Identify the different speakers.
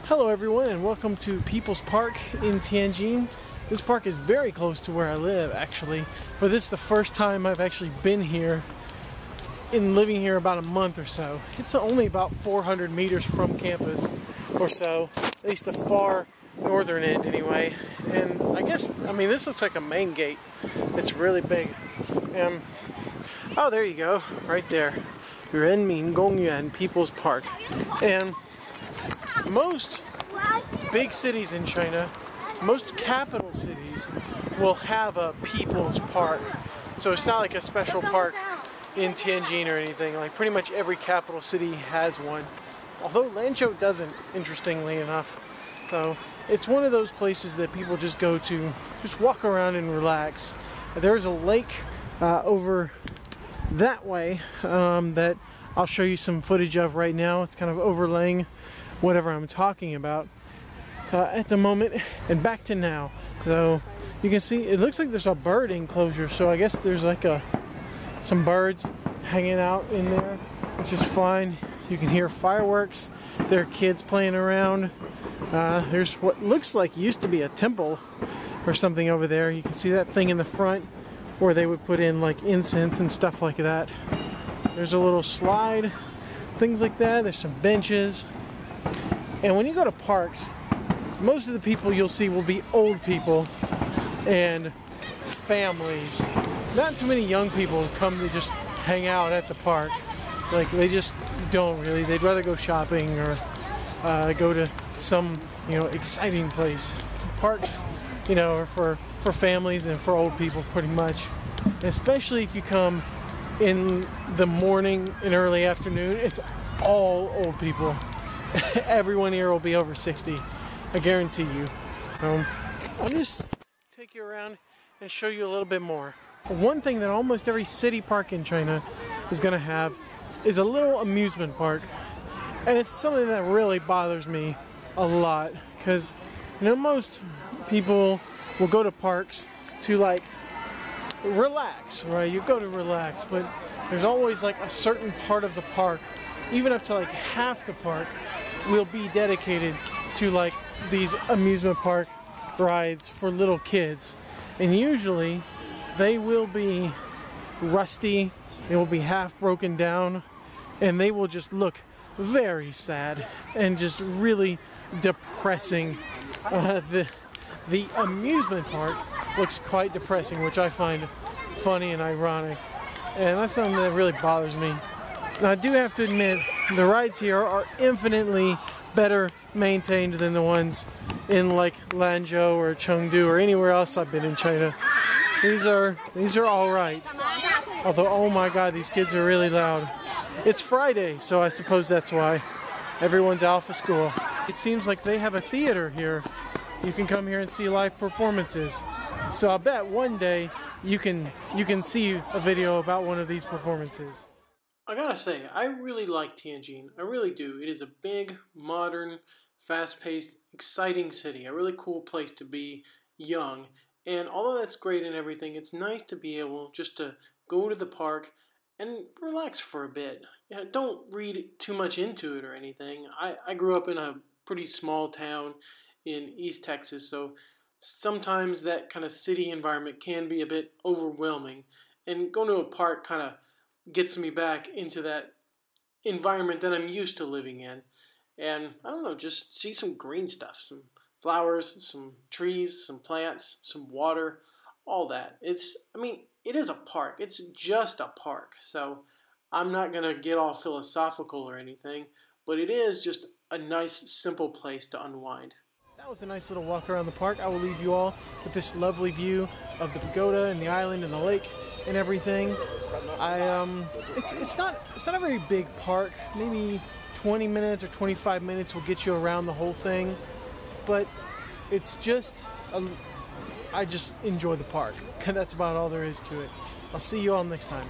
Speaker 1: Hello everyone and welcome to People's Park in Tianjin. This park is very close to where I live actually, but this is the first time I've actually been here in living here about a month or so. It's only about 400 meters from campus or so, at least the far northern end anyway. And I mean this looks like a main gate. It's really big. Oh, there you go, right there. Renmin Gongyuan People's Park. And most big cities in China, most capital cities will have a people's park. So it's not like a special park in Tianjin or anything. Like pretty much every capital city has one. Although Lanzhou doesn't, interestingly enough. So it's one of those places that people just go to, just walk around and relax. There's a lake over that way that I'll show you some footage of right now. It's kind of overlaying whatever I'm talking about at the moment. And back to now. So you can see it looks like there's a bird enclosure, so I guess there's like some birds hanging out in there, which is fine. You can hear fireworks. There are kids playing around. There's what looks like used to be a temple or something over there. You can see that thing in the front where they would put in like incense and stuff like that. There's a little slide, things like that. There's some benches. And when you go to parks, most of the people you'll see will be old people and families. Not too many young people come to just hang out at the park. Like they just don't really. They'd rather go shopping or go to some, exciting place. Parks, are for families and for old people pretty much. And especially if you come in the morning and early afternoon, it's all old people. Everyone here will be over 60, I guarantee you. I'll just take you around and show you a little bit more. One thing that almost every city park in China is going to have is a little amusement park. And it's something that really bothers me a lot because, most people will go to parks to like relax, right? You go to relax, but there's always like a certain part of the park, even up to like half the park, will be dedicated to like these amusement park rides for little kids. And usually they will be rusty, they will be half broken down, and they will just look very sad and just really depressing. The amusement park looks quite depressing, which I find funny and ironic. And that's something that really bothers me. Now, I do have to admit, the rides here are infinitely better maintained than the ones in like Lanzhou or Chengdu or anywhere else I've been in China. These are all right. Although, oh my God, these kids are really loud. It's Friday, so I suppose that's why. Everyone's out for school. It seems like they have a theater here. You can come here and see live performances. So I bet one day you can see a video about one of these performances. I gotta say, I really like Tianjin. I really do. It is a big, modern, fast-paced, exciting city. A really cool place to be young. And although that's great and everything, it's nice to be able just to go to the park and relax for a bit. Don't read too much into it or anything. I grew up in a pretty small town in East Texas, so sometimes that kind of city environment can be a bit overwhelming. And going to a park kind of gets me back into that environment that I'm used to living in. And I don't know, just see some green stuff, some flowers, some trees, some plants, some water, all that. It is a park. It's just a park. So I'm not going to get all philosophical or anything, but it is just a nice, simple place to unwind. That was a nice little walk around the park. I will leave you all with this lovely view of the pagoda and the island and the lake and everything. It's not a very big park. Maybe 20 minutes or 25 minutes will get you around the whole thing. But it's just, I just enjoy the park. That's about all there is to it. I'll see you all next time.